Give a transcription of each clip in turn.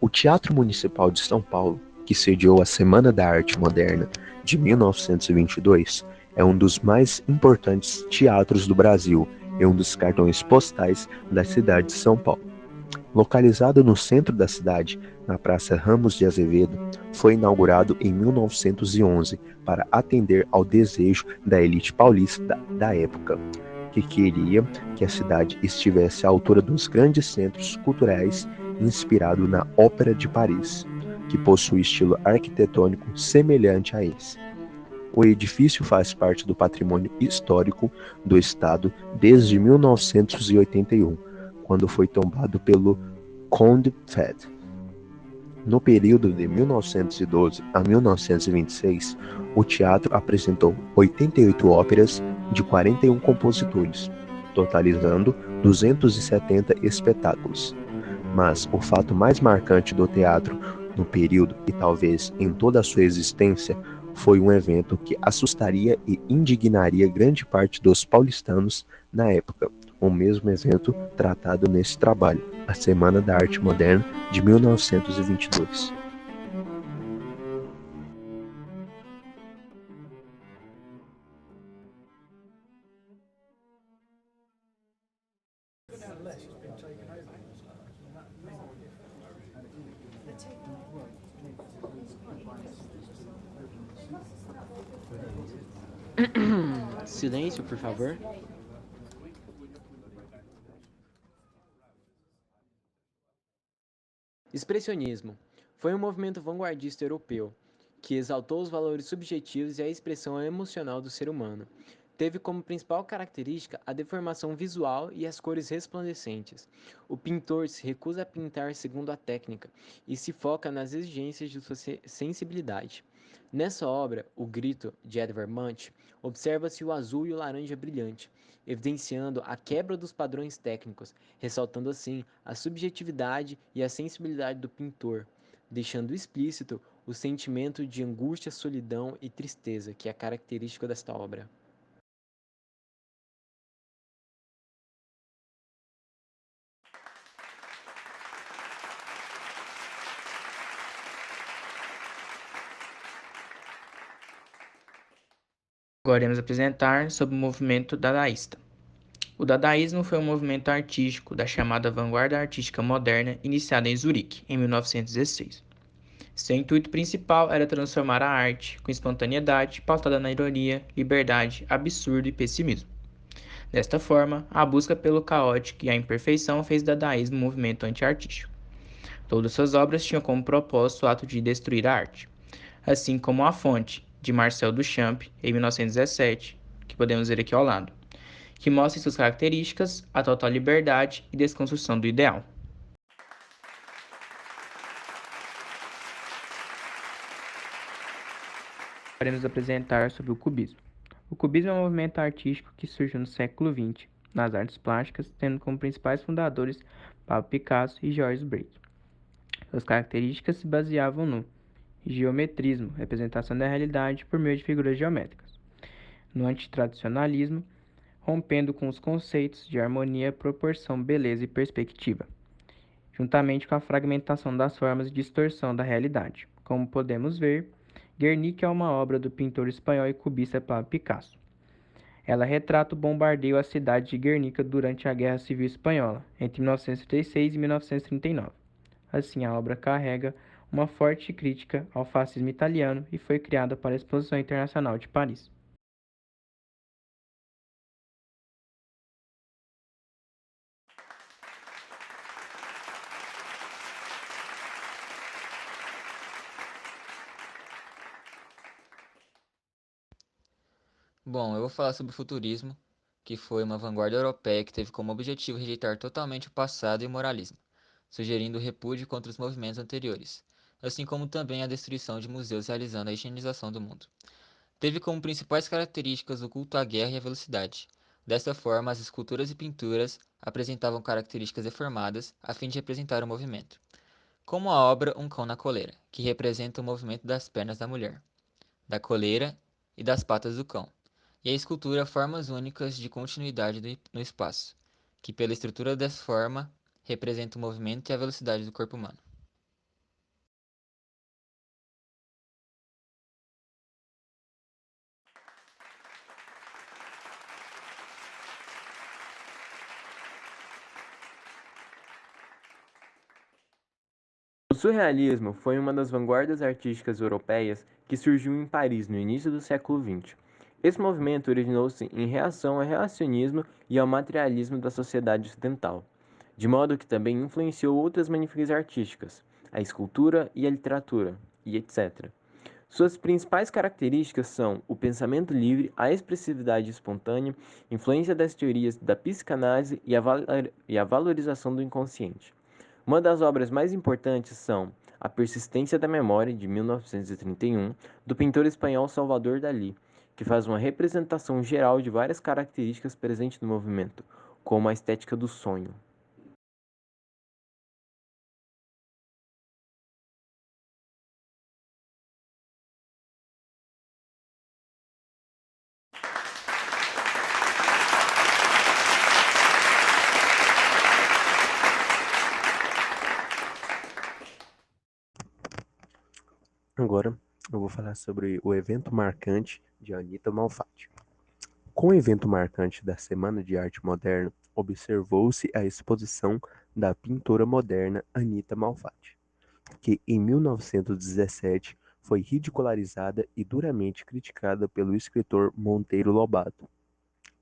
O Teatro Municipal de São Paulo, que sediou a Semana da Arte Moderna de 1922, é um dos mais importantes teatros do Brasil e um dos cartões postais da cidade de São Paulo. Localizado no centro da cidade, na Praça Ramos de Azevedo, foi inaugurado em 1911 para atender ao desejo da elite paulista da época, que queria que a cidade estivesse à altura dos grandes centros culturais, inspirado na Ópera de Paris, que possui estilo arquitetônico semelhante a esse. O edifício faz parte do patrimônio histórico do estado desde 1981, quando foi tombado pelo Conde Fed. No período de 1912 a 1926, o teatro apresentou 88 óperas de 41 compositores, totalizando 270 espetáculos. Mas o fato mais marcante do teatro no período, e talvez em toda a sua existência, foi um evento que assustaria e indignaria grande parte dos paulistanos na época, o mesmo evento tratado nesse trabalho, a Semana da Arte Moderna de 1922. Silêncio, por favor. Expressionismo foi um movimento vanguardista europeu que exaltou os valores subjetivos e a expressão emocional do ser humano. Teve como principal característica a deformação visual e as cores resplandecentes. O pintor se recusa a pintar segundo a técnica e se foca nas exigências de sua sensibilidade. Nessa obra, O Grito, de Edvard Munch, observa-se o azul e o laranja brilhante, evidenciando a quebra dos padrões técnicos, ressaltando assim a subjetividade e a sensibilidade do pintor, deixando explícito o sentimento de angústia, solidão e tristeza que é característico desta obra. Agora iremos apresentar sobre o movimento dadaísta. O dadaísmo foi um movimento artístico da chamada vanguarda artística moderna iniciada em Zurique, em 1916. Seu intuito principal era transformar a arte, com espontaneidade, pautada na ironia, liberdade, absurdo e pessimismo. Desta forma, a busca pelo caótico e a imperfeição fez do dadaísmo um movimento antiartístico. Todas suas obras tinham como propósito o ato de destruir a arte, assim como A Fonte, de Marcel Duchamp, em 1917, que podemos ver aqui ao lado, que mostra em suas características a total liberdade e desconstrução do ideal. Para nos apresentar sobre o cubismo. O cubismo é um movimento artístico que surgiu no século XX, nas artes plásticas, tendo como principais fundadores Pablo Picasso e Georges Braque. Suas características se baseavam no geometrismo, representação da realidade por meio de figuras geométricas, no antitradicionalismo, rompendo com os conceitos de harmonia, proporção, beleza e perspectiva, juntamente com a fragmentação das formas e distorção da realidade. Como podemos ver, Guernica é uma obra do pintor espanhol e cubista Pablo Picasso. Ela retrata o bombardeio à cidade de Guernica durante a Guerra Civil Espanhola, entre 1936 e 1939. Assim, a obra carrega uma forte crítica ao fascismo italiano e foi criada para a Exposição Internacional de Paris. Bom, eu vou falar sobre o futurismo, que foi uma vanguarda europeia que teve como objetivo rejeitar totalmente o passado e o moralismo, sugerindo o repúdio contra os movimentos anteriores, assim como também a destruição de museus realizando a higienização do mundo. Teve como principais características o culto à guerra e à velocidade. Dessa forma, as esculturas e pinturas apresentavam características deformadas a fim de representar o movimento, como a obra Um Cão na Coleira, que representa o movimento das pernas da mulher, da coleira e das patas do cão, e a escultura Formas Únicas de Continuidade no Espaço, que pela estrutura dessa forma representa o movimento e a velocidade do corpo humano. O surrealismo foi uma das vanguardas artísticas europeias que surgiu em Paris no início do século XX. Esse movimento originou-se em reação ao reacionismo e ao materialismo da sociedade ocidental, de modo que também influenciou outras manifestações artísticas, a escultura e a literatura, e etc. Suas principais características são o pensamento livre, a expressividade espontânea, influência das teorias da psicanálise e a valorização do inconsciente. Uma das obras mais importantes são A Persistência da Memória, de 1931, do pintor espanhol Salvador Dalí, que faz uma representação geral de várias características presentes no movimento, como a estética do sonho. Agora eu vou falar sobre o evento marcante de Anita Malfatti. Com o evento marcante da Semana de Arte Moderna, observou-se a exposição da pintora moderna Anita Malfatti, que em 1917 foi ridicularizada e duramente criticada pelo escritor Monteiro Lobato,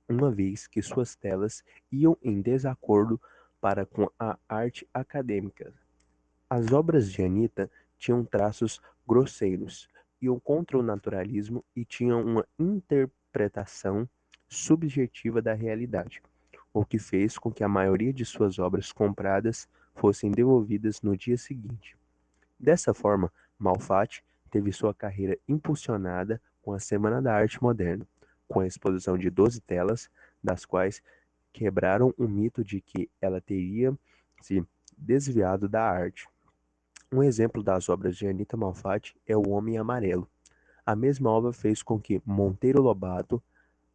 uma vez que suas telas iam em desacordo para com a arte acadêmica. As obras de Anita tinham traços grosseiros, iam contra o naturalismo e tinham uma interpretação subjetiva da realidade, o que fez com que a maioria de suas obras compradas fossem devolvidas no dia seguinte. Dessa forma, Malfatti teve sua carreira impulsionada com a Semana da Arte Moderna, com a exposição de 12 telas, das quais quebraram o mito de que ela teria se desviado da arte. Um exemplo das obras de Anita Malfatti é O Homem Amarelo. A mesma obra fez com que Monteiro Lobato,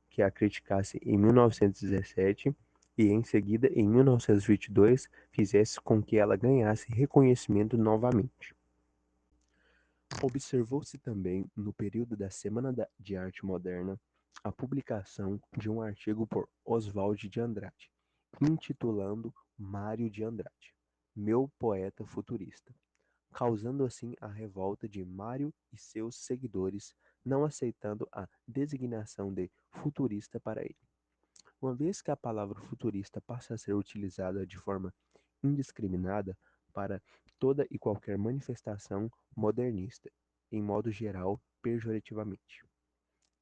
que a criticasse em 1917 e em seguida, em 1922, fizesse com que ela ganhasse reconhecimento novamente. Observou-se também, no período da Semana de Arte Moderna, a publicação de um artigo por Oswald de Andrade, intitulando Mário de Andrade, Meu Poeta Futurista, causando assim a revolta de Mário e seus seguidores, não aceitando a designação de futurista para ele. Uma vez que a palavra futurista passa a ser utilizada de forma indiscriminada para toda e qualquer manifestação modernista, em modo geral, pejorativamente.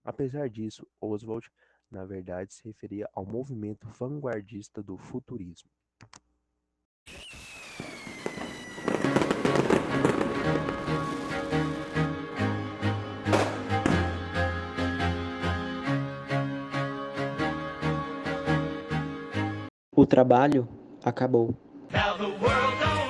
Apesar disso, Oswald, na verdade, se referia ao movimento vanguardista do futurismo. O trabalho acabou. Now the world don't